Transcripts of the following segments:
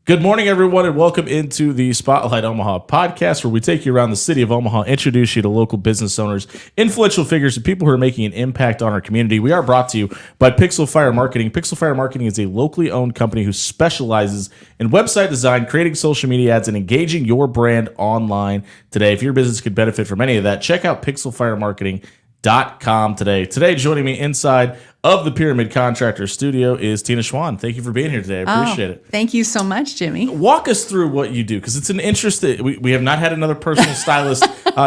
Good morning, everyone, and welcome into the Spotlight Omaha podcast, where we take you around the city of Omaha, introduce you to local business owners, influential figures, and people who are making an impact on our community. We are brought to you by Pixel Fire Marketing. Pixel Fire Marketing is a locally owned company who specializes in website design, creating social media ads, and engaging your brand online today. If your business could benefit from any of that, check out pixelfiremarketing.com today. Today, joining me inside of the Pyramid Contractor Studio is Tina Schwahn. Thank you for being here today. I appreciate it. Thank you so much, Jimmy. Walk us through what you do, because it's an interest that we have not had another personal stylist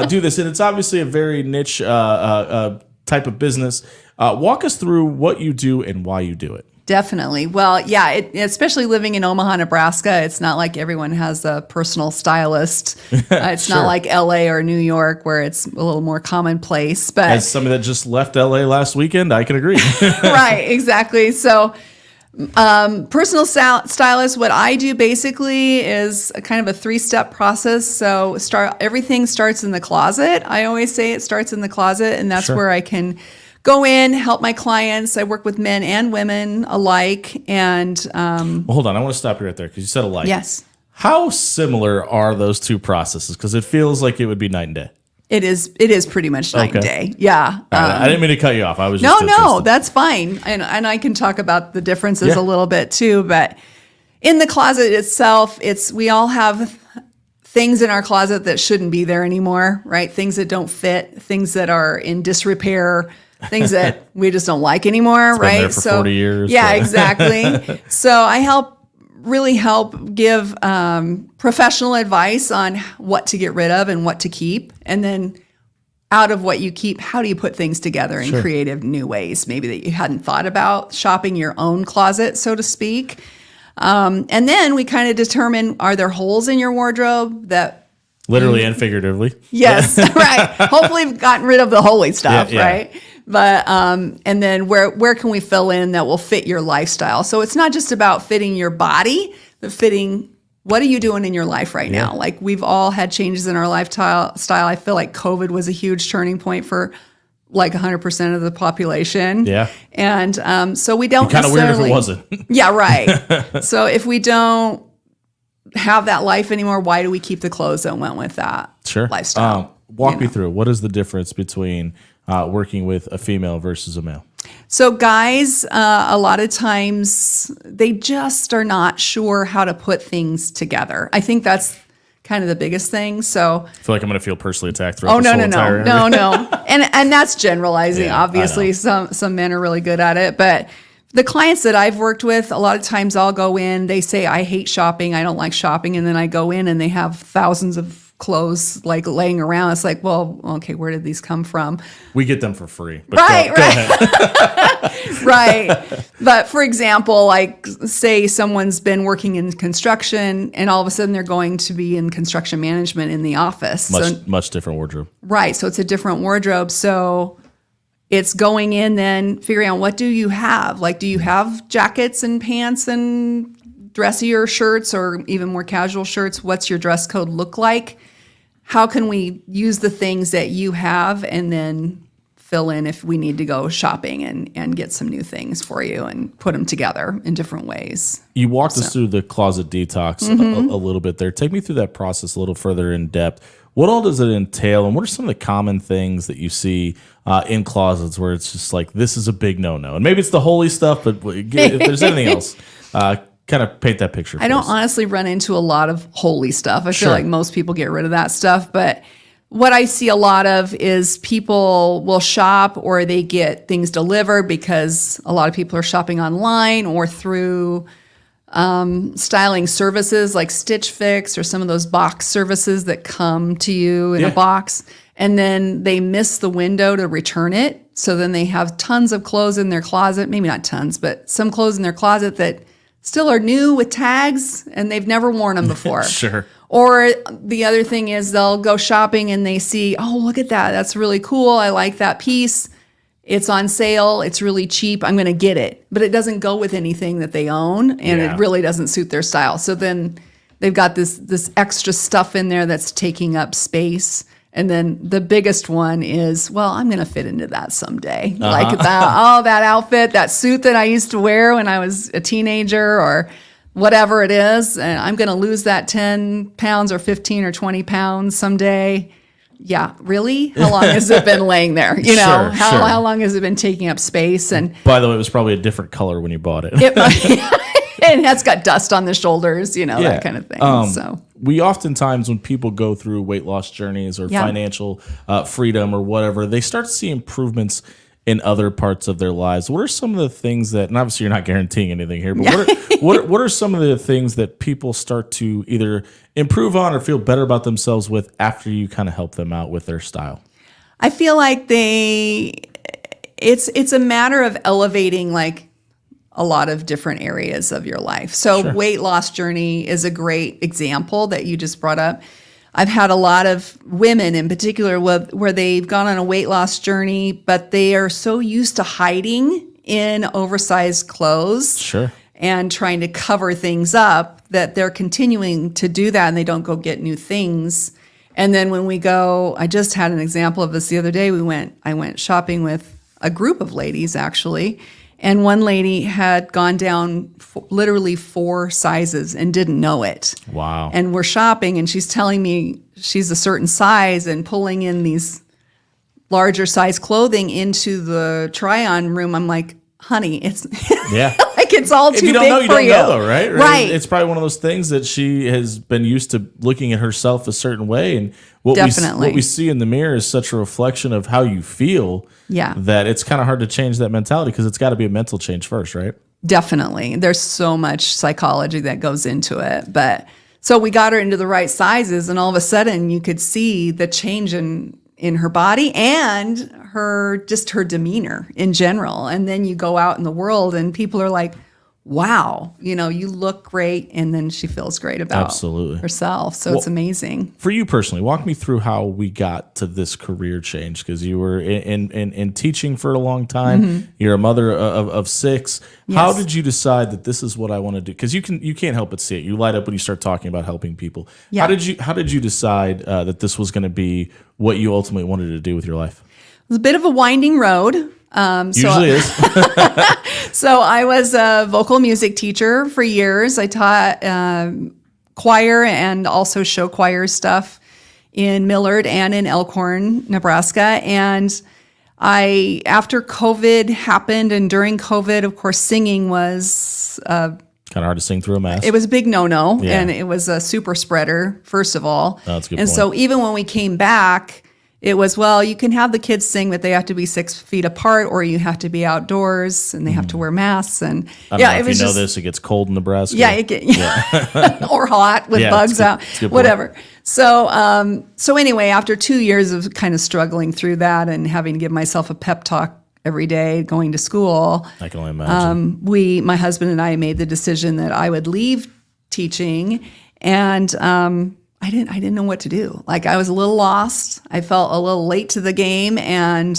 do this, and it's obviously a very niche type of business. Walk us through what you do and why you do it. Definitely. Well, yeah, especially living in Omaha, Nebraska, it's not like everyone has a personal stylist. It's Sure. not like LA or New York where it's a little more commonplace. But As somebody that just left LA last weekend, I can agree. right, exactly. So personal stylist, what I do basically is a kind of a 3-step process. So everything starts in the closet. I always say it starts in the closet, and that's Sure. where I can go in, help my clients. I work with men and women alike. And Well, hold on. I want to stop you right there, because you said alike. yes, How similar are those two processes? Because it feels like it would be night and day. it is pretty much night and day. Yeah. I didn't mean to cut you off. I was No, just no, that's fine. And I can talk about the differences a little bit too. But in the closet itself, we all have things in our closet that shouldn't be there anymore, right? Things that don't fit, things that are in disrepair, things that we just don't like anymore, been right? there for 40 years. Yeah, exactly. So I really help give professional advice on what to get rid of and what to keep. And then out of what you keep, how do you put things together in creative new ways, maybe that you hadn't thought about, shopping your own closet, so to speak. And then we kind of determine, are there holes in your wardrobe that Literally and figuratively. yes, right. Hopefully we've gotten rid of the holy stuff, Yeah. right? But and then where can we fill in that will fit your lifestyle? So it's not just about fitting your body, but fitting what are you doing in your life right now? Like we've all had changes in our lifestyle. I feel like COVID was a huge turning point for like 100% of the population. Yeah. And so we don't Kind of weird if it necessarily- wasn't. Yeah, right. So if we don't have that life anymore, why do we keep the clothes that went with that lifestyle? Walk me through. What is the difference between working with a female versus a male? So guys, a lot of times they just are not sure how to put things together. I think that's kind of the biggest thing. So I feel like I'm going to feel personally attacked throughout this whole entire interview. no. And that's generalizing. Yeah, Obviously, some men are really good at it, but the clients that I've worked with, a lot of times I'll go in, they say, I hate shopping, I don't like shopping. And then I go in and they have thousands of clothes like laying around. It's like, well, okay, where did these come from? We get them for free. But Right. Go ahead. Right. But for example, like say someone's been working in construction and all of a sudden they're going to be in construction management in the office. Much different wardrobe. Right. So it's a different wardrobe. So it's going in then figuring out, what do you have? Like, do you have jackets and pants and dressier shirts or even more casual shirts? What's your dress code look like? How can we use the things that you have and then fill in if we need to go shopping and get some new things for you and put them together in different ways? You walked us through the closet detox a little bit there. Take me through that process a little further in depth. What all does it entail, and what are some of the common things that you see in closets where it's just like, this is a big no-no? And maybe it's the holy stuff, but if there's anything else, kind of paint that picture for I don't us. honestly run into a lot of holy stuff. I Sure. feel like most people get rid of that stuff. But what I see a lot of is people will shop or they get things delivered because a lot of people are shopping online or through styling services like Stitch Fix or some of those box services that come to you in a box. And then they miss the window to return it. So then they have tons of clothes in their closet, maybe not tons, but some clothes in their closet that still are new with tags and they've never worn them before. Sure. Or the other thing is they'll go shopping and they see, oh, look at that. That's really cool. I like that piece. It's on sale. It's really cheap. I'm going to get it. But it doesn't go with anything that they own and it really doesn't suit their style. So then they've got this extra stuff in there that's taking up space. And then the biggest one is, well, I'm going to fit into that someday. Like that outfit, that suit that I used to wear when I was a teenager, or whatever it is, and I'm going to lose that 10 pounds or 15 or 20 pounds someday. Yeah, really? How long has it been laying there? You know, how long has it been taking up space? And by the way, it was probably a different color when you bought it. It has got dust on the shoulders, you know, that kind of thing. So we oftentimes, when people go through weight loss journeys or financial freedom or whatever, they start to see improvements in other parts of their lives. What are some of the things that, and obviously you're not guaranteeing anything here, but what are some of the things that people start to either improve on or feel better about themselves with after you kind of help them out with their style? I feel like it's a matter of elevating like a lot of different areas of your life. So weight loss journey is a great example that you just brought up. I've had a lot of women in particular where they've gone on a weight loss journey, but they are so used to hiding in oversized clothes and trying to cover things up that they're continuing to do that, and they don't go get new things. And then when we go, I just had an example of this the other day. I went shopping with a group of ladies actually, and one lady had gone down literally 4 sizes and didn't know it. Wow. And we're shopping, and she's telling me she's a certain size and pulling in these larger size clothing into the try-on room. I'm like, honey, it's like it's all too big for you. If you don't know, you don't know, though, right? Right. It's probably one of those things that she has been used to looking at herself a certain way, and what we see in the mirror is such a reflection of how you feel. That it's kind of hard to change that mentality because it's got to be a mental change first, right? Definitely. There's so much psychology that goes into it. But so we got her into the right sizes, and all of a sudden you could see the change in her body and her demeanor in general. And then you go out in the world and people are like, wow, you know, you look great. And then she feels great about herself. So it's amazing. For you personally, walk me through how we got to this career change, because you were in teaching for a long time. You're a mother of 6. Yes. How did you decide that this is what I want to do? Because you can't help but see it. You light up when you start talking about helping people. Yeah. How did you decide that this was going to be what you ultimately wanted to do with your life? It was a bit of a winding road. Usually is. So I was a vocal music teacher for years. I taught choir and also show choir stuff in Millard and in Elkhorn, Nebraska. And after COVID happened, and during COVID, of course, singing was kind of hard to sing through a mask. It was a big no-no, and it was a super spreader, first of all. Oh, that's a good point. So even when we came back, it was, well, you can have the kids sing, but they have to be 6 feet apart, or you have to be outdoors, and they have to wear masks. And I don't know if you know this, it gets cold in Nebraska. Yeah, or hot with bugs out, whatever. So, anyway, after 2 years of kind of struggling through that and having to give myself a pep talk every day going to school, I can only imagine. My husband and I made the decision that I would leave teaching, and I didn't know what to do. Like, I was a little lost. I felt a little late to the game, and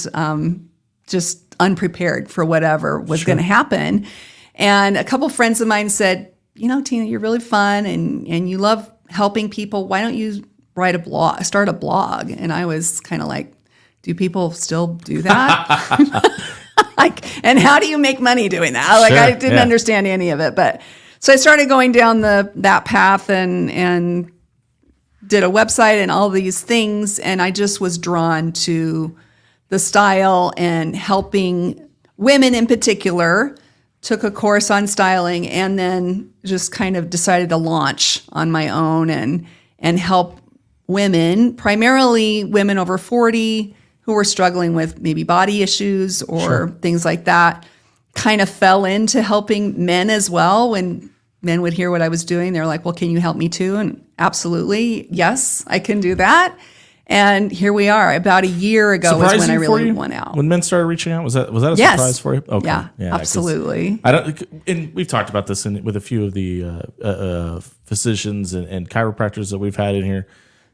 just unprepared for whatever was going to happen. And a couple friends of mine said, you know, Tina, you're really fun and you love helping people. Why don't you start a blog? And I was kind of like, do people still do that? And how do you make money doing that? I didn't understand any of it. But so I started going down that path and did a website and all these things, and I just was drawn to the style and helping women in particular. Took a course on styling, and then just kind of decided to launch on my own and help women, primarily women over 40 who were struggling with maybe body issues or things like that. Kind of fell into helping men as well. When men would hear what I was doing, they're like, well, can you help me too? And absolutely, yes, I can do that. And here we are. About a year ago was when I really went out. When men started reaching out, was that a surprise for you? Okay. Yeah, absolutely. And we've talked about this with a few of the physicians and chiropractors that we've had in here.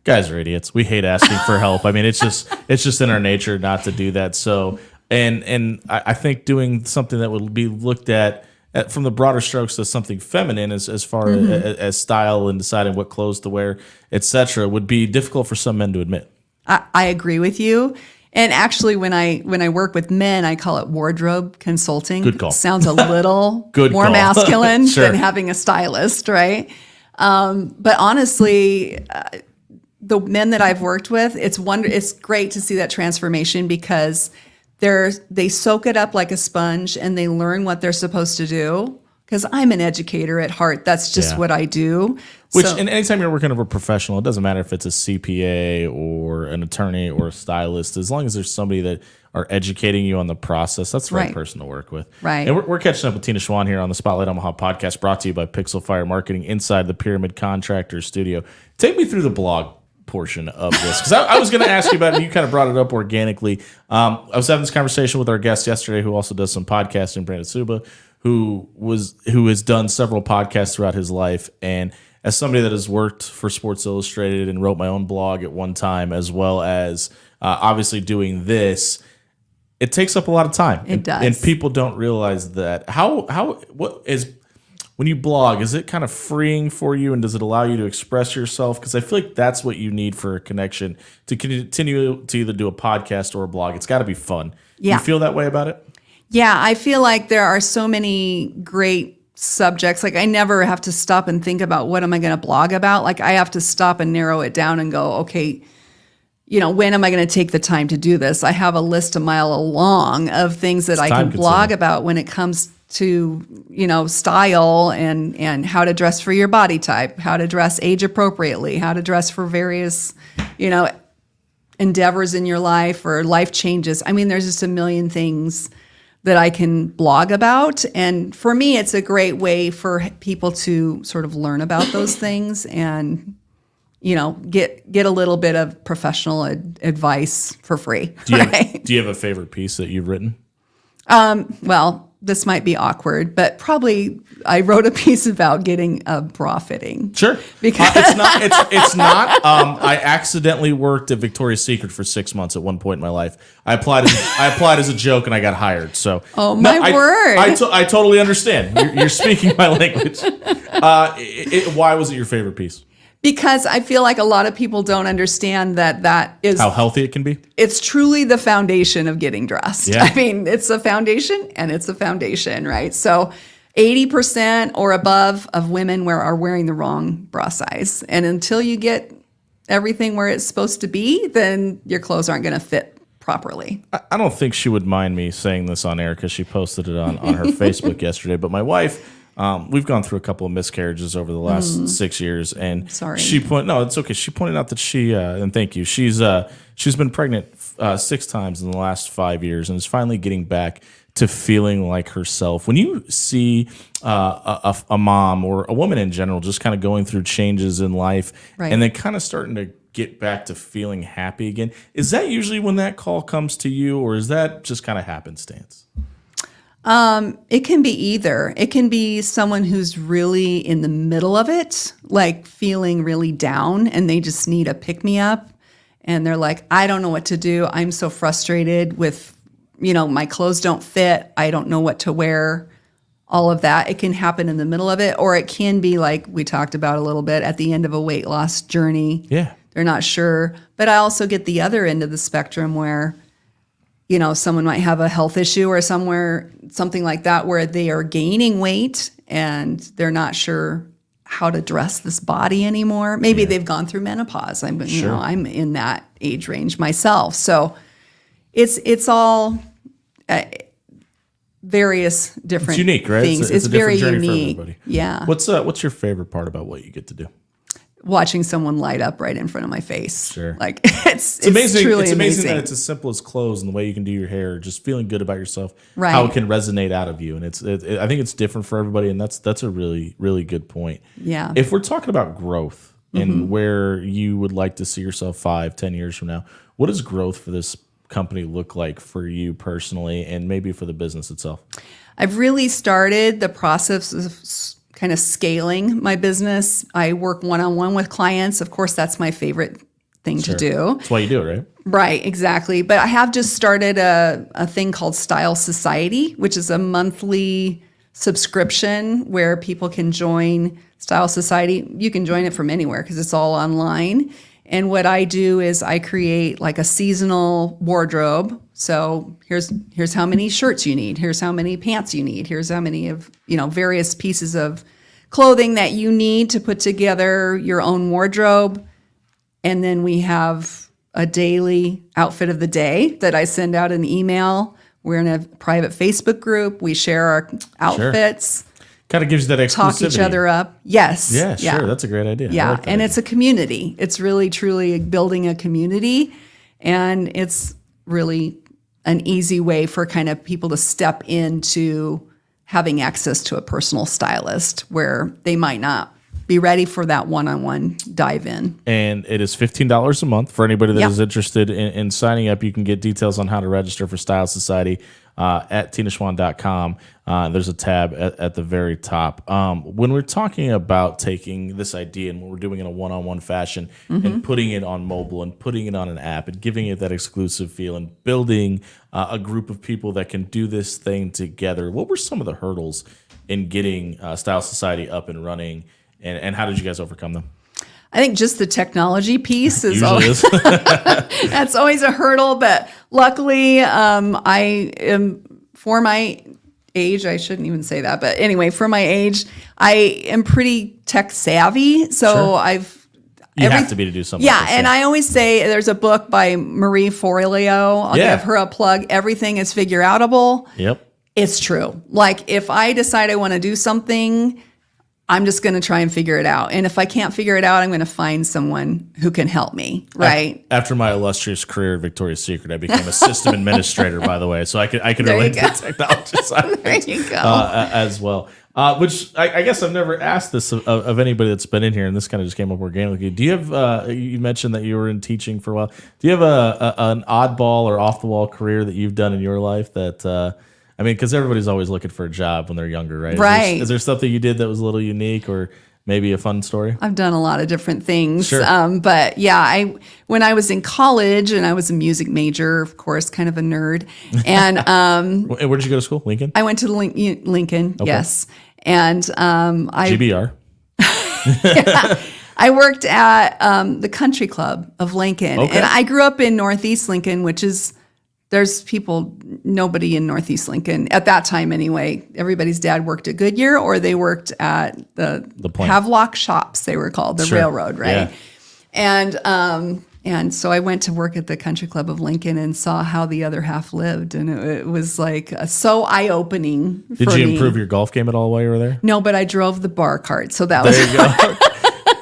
Guys are idiots. We hate asking for help. I mean, it's just in our nature not to do that. So, and I think doing something that would be looked at from the broader strokes as something feminine, as far as style and deciding what clothes to wear, etc., would be difficult for some men to admit. I agree with you. And actually, when I work with men, I call it wardrobe consulting. Good call. Sounds a little Good more call. masculine Sure. than having a stylist, right? But honestly, the men that I've worked with, it's great to see that transformation because they soak it up like a sponge and they learn what they're supposed to do. Because I'm an educator at heart. That's just what I do. And anytime you're working with a professional, it doesn't matter if it's a CPA or an attorney or a stylist, as long as there's somebody that are educating you on the process, that's the right person to work with. Right. And we're catching up with Tina Schwahn here on the Spotlight Omaha podcast, brought to you by Pixel Fire Marketing inside the Pyramid Contractor Studio. Take me through the blog portion of this, because I was going to ask you about it, and you kind of brought it up organically. I was having this conversation with our guest yesterday, who also does some podcasting, Brandon Suba, who has done several podcasts throughout his life, and as somebody that has worked for Sports Illustrated and wrote my own blog at one time, as well as obviously doing this, it takes up a lot of time. It does, and people don't realize that. When you blog, is it kind of freeing for you, and does it allow you to express yourself? Because I feel like that's what you need for a connection to continue to either do a podcast or a blog. It's got to be fun. Yeah. You feel that way about it? Yeah, I feel like there are so many great subjects. Like I never have to stop and think about what am I going to blog about. Like I have to stop and narrow it down and go, okay, when am I going to take the time to do this? I have a list a mile long of things that I can blog about when it comes to, style and how to dress for your body type, how to dress age appropriately, how to dress for various, endeavors in your life or life changes. I mean, there's just a million things that I can blog about. And for me, it's a great way for people to sort of learn about those things and, get a little bit of professional advice for free. Do you have a favorite piece that you've written? Well, this might be awkward, but probably I wrote a piece about getting a bra fitting. Sure. Because it's not. I accidentally worked at Victoria's Secret for 6 months at one point in my life. I applied as a joke and I got hired. So my word. I totally understand. You're speaking my language. Why was it your favorite piece? Because I feel like a lot of people don't understand that is how healthy it can be. It's truly the foundation of getting dressed. Yeah. I mean, it's a foundation and it's a foundation, right? So 80% or above of women are wearing the wrong bra size. And until you get everything where it's supposed to be, then your clothes aren't going to fit properly. I don't think she would mind me saying this on air because she posted it on her Facebook yesterday. But my wife, we've gone through a couple of miscarriages over the last 6 years, and sorry. No, it's okay. She pointed out that and thank you. She's been pregnant 6 times in the last 5 years, and is finally getting back to feeling like herself. When you see a mom or a woman in general just kind of going through changes in life, right, and then kind of starting to get back to feeling happy again, is that usually when that call comes to you, or is that just kind of happenstance? It can be either. It can be someone who's really in the middle of it, like feeling really down, and they just need a pick-me-up. And they're like, I don't know what to do. I'm so frustrated with, my clothes don't fit. I don't know what to wear. All of that. It can happen in the middle of it, or it can be like we talked about a little bit at the end of a weight loss journey. Yeah. They're not sure. But I also get the other end of the spectrum where someone might have a health issue or something like that, where they are gaining weight and they're not sure how to dress this body anymore. Maybe they've gone through menopause. I'm in that age range myself. So it's all various different it's unique, right? things. It's a very different journey unique. for everybody. Yeah. What's your favorite part about what you get to do? Watching someone light up right in front of my face. Sure. Like it's amazing. Truly it's amazing that amazing. it's as simple as clothes and the way you can do your hair, just feeling good about yourself, Right. how it can resonate out of you. And I think it's different for everybody. And that's a really, really good point. Yeah. If we're talking about growth and where you would like to see yourself 5-10 years from now, what does growth for this company look like for you personally and maybe for the business itself? I've really started the process of kind of scaling my business. I work one-on-one with clients. Of course, that's my favorite thing to do. That's why you do it, right? Right, exactly. But I have just started a thing called Style Society, which is a monthly subscription where people can join Style Society. You can join it from anywhere because it's all online. And what I do is I create like a seasonal wardrobe. So here's how many shirts you need. Here's how many pants you need. Here's how many of, various pieces of clothing that you need to put together your own wardrobe. And then we have a daily outfit of the day that I send out an email. We're in a private Facebook group. We share our outfits. Sure. Kind of gives you that exclusivity. Talk each other up. Yes. Yeah, sure. That's a great idea. Yeah. Like and it's a community. It's really, truly building a community. And it's really an easy way for kind of people to step into having access to a personal stylist where they might not be ready for that one-on-one dive in. And it is $15 a month for anybody that is interested in signing up. You can get details on how to register for Style Society at tinaschwahn.com. There's a tab at the very top. When we're talking about taking this idea and what we're doing in a one-on-one fashion and putting it on mobile and putting it on an app and giving it that exclusive feel and building a group of people that can do this thing together, what were some of the hurdles in getting Style Society up and running, and how did you guys overcome them? I think just the technology piece is Usually always that's always a hurdle. But luckily, I am, for my age, I shouldn't even say that, but anyway, for my age, I am pretty tech savvy. So Sure. You have to be to do something. Yeah, like this, and I always say there's a book by Marie Forleo. I'll give her a plug. Everything is figure outable. Yep. It's true. Like if I decide I want to do something, I'm just going to try and figure it out. And if I can't figure it out, I'm going to find someone who can help me, right? After my illustrious career at Victoria's Secret, I became a system administrator, by the way. So I could relate to the technology side of There things, you go. as well. Which I guess I've never asked this of anybody that's been in here, and this kind of just came up organically. Do you have, you mentioned that you were in teaching for a while. Do you have an oddball or off-the-wall career that you've done in your life that... I mean, because everybody's always looking for a job when they're younger, right? Right. Is there something you did that was a little unique or maybe a fun story? I've done a lot of different things. Sure. But yeah, when I was in college and I was a music major, of course, kind of a nerd. And Where did you go to school? Lincoln? I went to Lincoln, yes. And GBR. I worked at the Country Club of Lincoln. Okay. And I grew up in Northeast Lincoln, which is... nobody in Northeast Lincoln at that time anyway. Everybody's dad worked at Goodyear or they worked at the plant. Havelock shops, they were called, the Sure. railroad, right? Yeah. And so I went to work at the Country Club of Lincoln and saw how the other half lived. And it was like so eye-opening for me. Did you improve your golf game at all while you were there? No, but I drove the bar cart. So that was... There you go.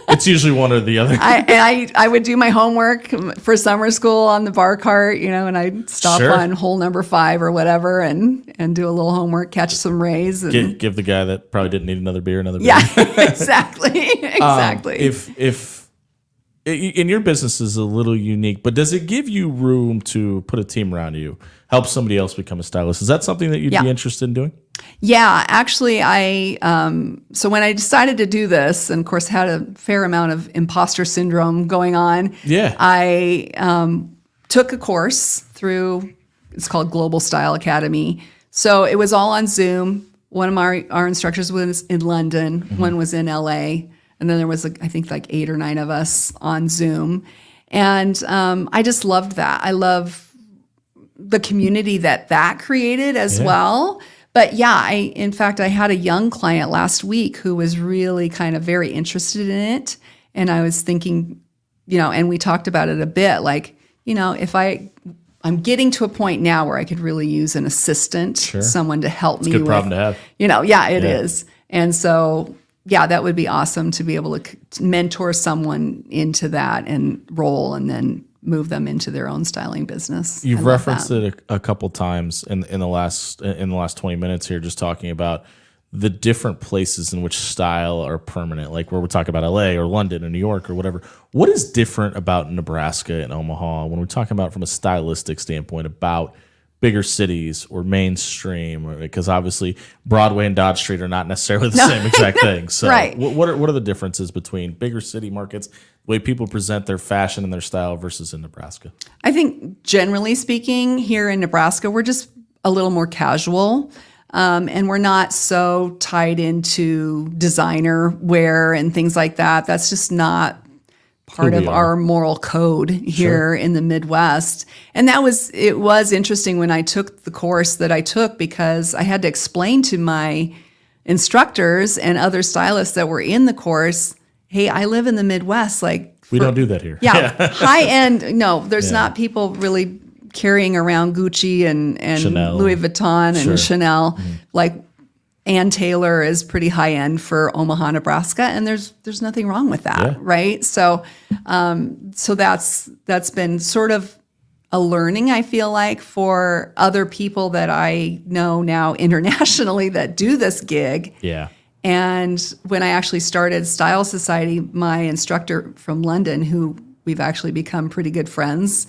It's usually one or the other. I would do my homework for summer school on the bar cart, and I'd stop Sure. on hole number 5 or whatever and do a little homework, catch some rays. And Give the guy that probably didn't need another beer. yeah, exactly. Exactly. If in your business is a little unique, but does it give you room to put a team around you, help somebody else become a stylist? Is that something that you'd be interested in doing? Yeah, actually, so when I decided to do this, and of course had a fair amount of imposter syndrome going on, I took a course through, it's called Global Style Academy. So it was all on Zoom. One of our instructors was in London, one was in LA, and then there was, I think, like 8 or 9 of us on Zoom. And I just loved that. I love the community that created as well. But yeah, in fact, I had a young client last week who was really kind of very interested in it. And I was thinking, and we talked about it a bit, like, if I'm getting to a point now where I could really use an assistant, someone to help me. It's a good problem to have. It is. And so, yeah, that would be awesome to be able to mentor someone into that and role and then move them into their own styling business. You've referenced it a couple times in the last 20 minutes here, just talking about the different places in which style are permanent, like where we're talking about LA or London or New York or whatever. What is different about Nebraska and Omaha when we're talking about from a stylistic standpoint about bigger cities or mainstream? Because obviously Broadway and Dodge Street are not necessarily the same exact thing. So right. What are the differences between bigger city markets, the way people present their fashion and their style versus in Nebraska? I think generally speaking, here in Nebraska, we're just a little more casual. And we're not so tied into designer wear and things like that. That's just not part Who of we are. our moral code here in the Midwest. And it was interesting when I took the course that I took, because I had to explain to my instructors and other stylists that were in the course, hey, I live in the Midwest. Like, We don't do that here. yeah, high end. No, there's not people really carrying around Gucci and Chanel. Louis Vuitton and Sure. Chanel. Like Ann Taylor is pretty high end for Omaha, Nebraska, and there's nothing wrong with that, Yeah. right? So, so that's been sort of a learning, I feel like, for other people that I know now internationally that do this gig. Yeah. And when I actually started Style Society, my instructor from London, who we've actually become pretty good friends,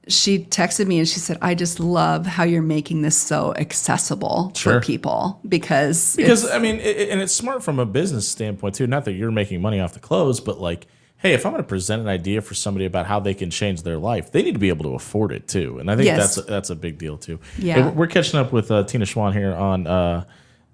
she texted me and she said, I just love how you're making this so accessible Sure. for people because I mean, and it's smart from a business standpoint too. Not that you're making money off the clothes, but like, hey, if I'm going to present an idea for somebody about how they can change their life, they need to be able to afford it too. And I think Yes. that's a big deal too. Yeah. Hey, we're catching up with Tina Schwahn here on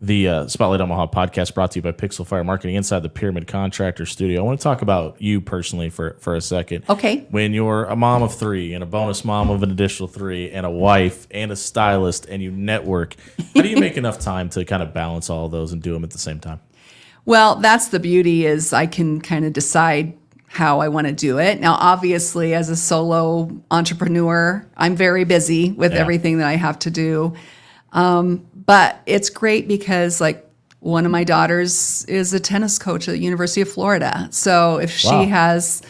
the Spotlight Omaha podcast, brought to you by Pixel Fire Marketing inside the Pyramid Contractor Studio. I want to talk about you personally for a second. Okay. When you're a mom of 3 and a bonus mom of an additional 3 and a wife and a stylist and you network, how do you make enough time to kind of balance all of those and do them at the same time? Well, that's the beauty, is I can kind of decide how I want to do it. Now, obviously, as a solo entrepreneur, I'm very busy with everything that I have to do. But it's great because, like, one of my daughters is a tennis coach at the University of Florida. So if Wow. she has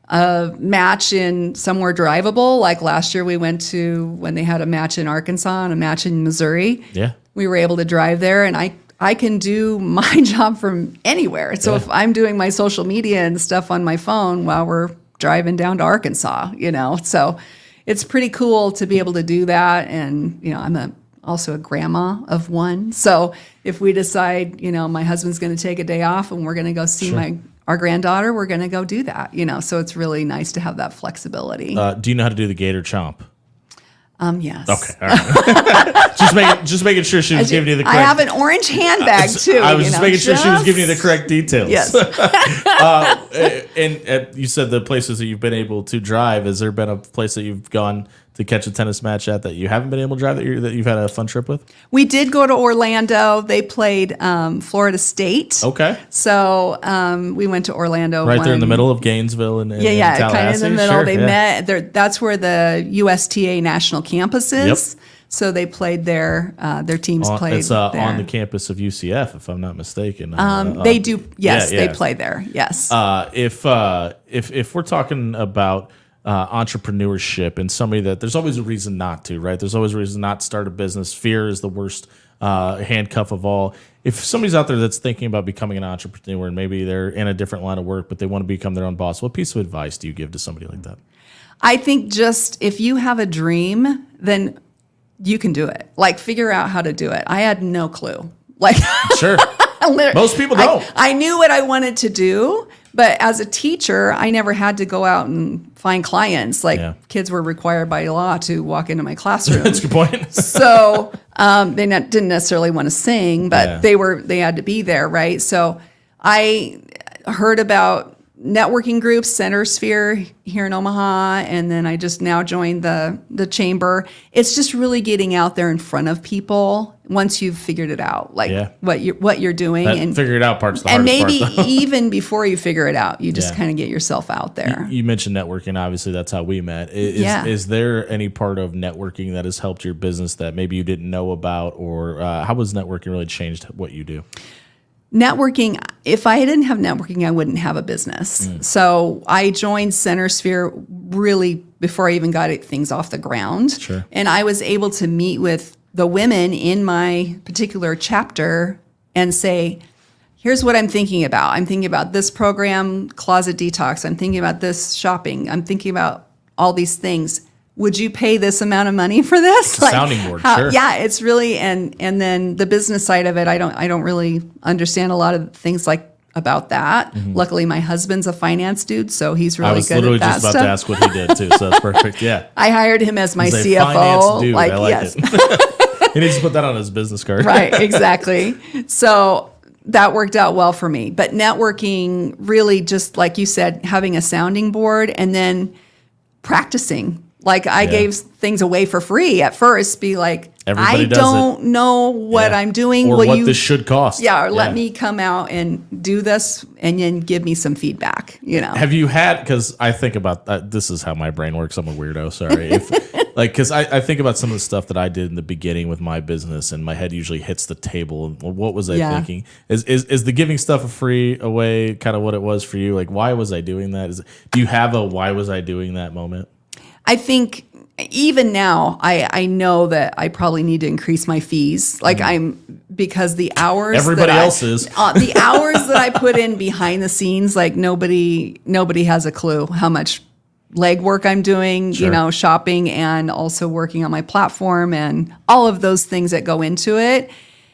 a match in somewhere drivable, like last year we went to when they had a match in Arkansas and a match in Missouri, Yeah. we were able to drive there, and I can do my job from anywhere. So if I'm doing my social media and stuff on my phone while we're driving down to Arkansas, so it's pretty cool to be able to do that. And, I'm also a grandma of one. So if we decide, my husband's going to take a day off and we're going to go see our granddaughter, we're going to go do that, so it's really nice to have that flexibility. Do you know how to do the gator chomp? Yes. Okay, all right. just making sure she was giving you the correct. I have an orange handbag too. I was just making sure she was giving you the correct details. Yes. And you said the places that you've been able to drive. Has there been a place that you've gone to catch a tennis match at that you haven't been able to drive that you've had a fun trip with? We did go to Orlando. They played Florida State. Okay. So we went to Orlando. Right there in the middle of Gainesville and Yeah, Tallahassee. kind of in the middle. Sure, They yeah. met there. That's where the USTA National Campus is. Yep. So they played there. Their teams played It's there. on the campus of UCF, if I'm not mistaken. They do. Yes, yeah. they play there. Yes. If we're talking about entrepreneurship and somebody that there's always a reason not to, right? There's always a reason not to start a business. Fear is the worst handcuff of all. If somebody's out there that's thinking about becoming an entrepreneur and maybe they're in a different line of work, but they want to become their own boss, what piece of advice do you give to somebody like that? I think just if you have a dream, then you can do it. Like, figure out how to do it. I had no clue. Like, Sure. Most people I- don't. I knew what I wanted to do, but as a teacher, I never had to go out and find clients. Like, Yeah. kids were required by law to walk into my classroom. That's a good point. So they didn't necessarily want to sing, but Yeah. they had to be there, right? So I heard about networking groups, Center Sphere here in Omaha, and then I just now joined the chamber. It's just really getting out there in front of people once you've figured it out, like Yeah. what you're doing, That and figure it out part's the and hardest maybe part, though. even before you figure it out, you just Yeah. kind of get yourself out there. You mentioned networking. Obviously, that's how we met. Yeah. Is there any part of networking that has helped your business that maybe you didn't know about, or how has networking really changed what you do? Networking, if I didn't have networking, I wouldn't have a business. So I joined Center Sphere really before I even got things off the ground. Sure. And I was able to meet with the women in my particular chapter and say, here's what I'm thinking about. I'm thinking about this program, Closet Detox. I'm thinking about this shopping. I'm thinking about all these things. Would you pay this amount of money for this? Sounding board, sure. Yeah, it's really and then the business side of it, I don't really understand a lot of things like about that. Luckily, my husband's a finance dude, so he's really I was good literally at that just about stuff. to ask what he did too, so that's perfect. Yeah, I hired him as my He's a CFO. finance dude. I like yes, it. He needs to put that on his business card. right, exactly. So that worked out well for me. But networking, really, just like you said, having a sounding board and then practicing. Like I gave things away for free at first, be like, Everybody I don't know what I'm doing. Or what this should cost. Yeah, or let me come out and do this and then give me some feedback, you know. Have you had, because I think about that, this is how my brain works. I'm a weirdo, sorry. Because I think about some of the stuff that I did in the beginning with my business, and my head usually hits the table. And well, what was I thinking? Is the giving stuff free away kind of what it was for you? Like, why was I doing that? Do you have a why was I doing that moment? I think even now, I know that I probably need to increase my fees. Like because the hours everybody else is the hours that I put in behind the scenes, like nobody has a clue how much legwork I'm doing, you know, shopping and also working on my platform and all of those things that go into it.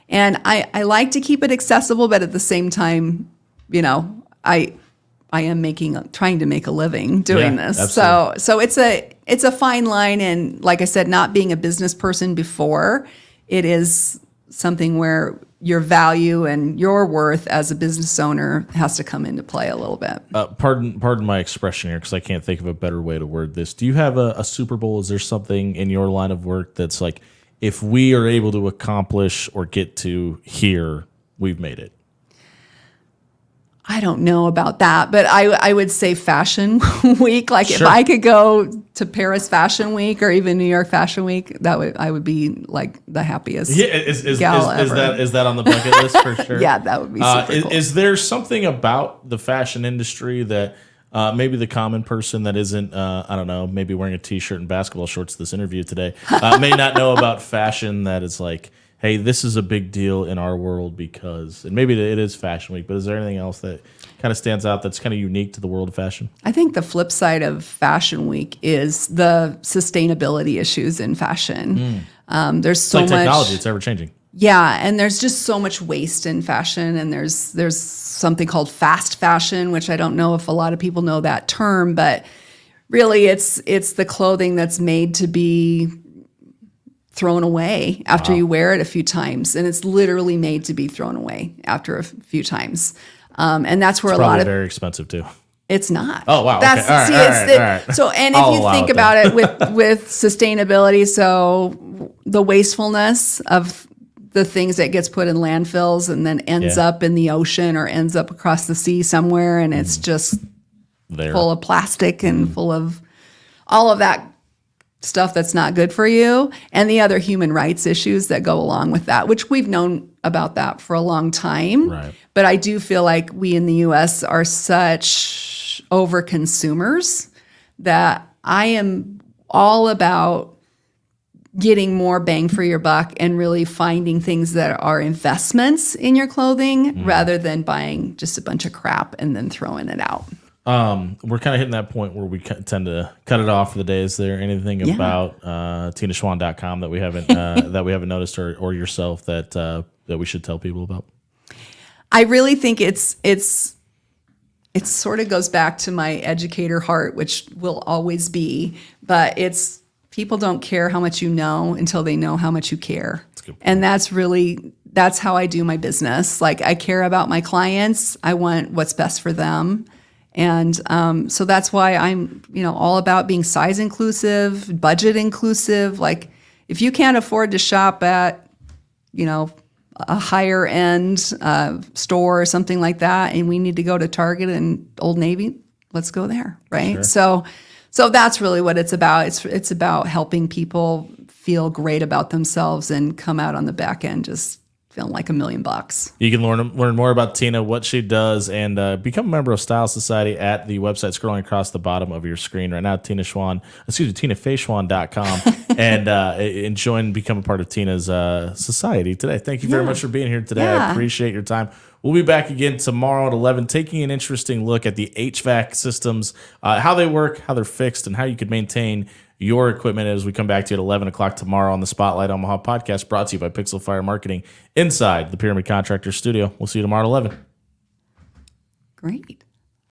And I like to keep it accessible, but at the same time, you know, I am trying to make a living doing this. Absolutely. So it's a fine line. And like I said, not being a business person before, it is something where your value and your worth as a business owner has to come into play a little bit. Pardon my expression here, because I can't think of a better way to word this. Do you have a Super Bowl? Is there something in your line of work that's like, if we are able to accomplish or get to here, we've made it? I don't know about that, but I would say Fashion Week. Like if I could go to Paris Fashion Week or even New York Fashion Week, I would be like the happiest. Yeah, is that on the bucket list for sure? Yeah, that would be super cool. Is there something about the fashion industry that maybe the common person that isn't, I don't know, maybe wearing a T-shirt and basketball shorts this interview today, may not know about fashion, that is like, hey, this is a big deal in our world because, and maybe it is Fashion Week, but is there anything else that kind of stands out that's kind of unique to the world of fashion? I think the flip side of Fashion Week is the sustainability issues in fashion. There's so much technology; it's ever changing. Yeah, and there's just so much waste in fashion, and there's something called fast fashion, which I don't know if a lot of people know that term, but really it's the clothing that's made to be thrown away after you wear it a few times, and it's literally made to be thrown away after a few times, and that's where it's a lot of very expensive too. It's not. Oh wow! That's okay. All right. So, and if you think about it with sustainability, so the wastefulness of the things that gets put in landfills and then ends up in the ocean or ends up across the sea somewhere, and it's just full of plastic and full of all of that stuff that's not good for you, and the other human rights issues that go along with that, which we've known about that for a long time. Right. But I do feel like we in the U.S. are such over consumers that I am all about getting more bang for your buck and really finding things that are investments in your clothing rather than buying just a bunch of crap and then throwing it out. We're kind of hitting that point where we tend to cut it off for the day. Is there anything about TinaSchwahn.com that we haven't noticed, or yourself that we should tell people about? I really think it sort of goes back to my educator heart, which will always be, but it's people don't care how much you know until they know how much you care. And that's how I do my business. Like I care about my clients. I want what's best for them. And so that's why I'm, all about being size inclusive, budget inclusive. Like if you can't afford to shop at, a higher end store or something like that, and we need to go to Target and Old Navy, let's go there, right? Sure. So that's really what it's about. It's about helping people feel great about themselves and come out on the back end just feeling like $1 million. You can learn more about Tina, what she does, and become a member of Style Society at the website scrolling across the bottom of your screen right now, TinaFaySchwahn.com, and join and become a part of Tina's society today. Thank you very much for being here today. I appreciate your time. We'll be back again tomorrow at 11, taking an interesting look at the HVAC systems, how they work, how they're fixed, and how you could maintain your equipment as we come back to you at 11 o'clock tomorrow on the Spotlight Omaha podcast, brought to you by Pixel Fire Marketing inside the Pyramid Contractor Studio. We'll see you tomorrow at 11. Great.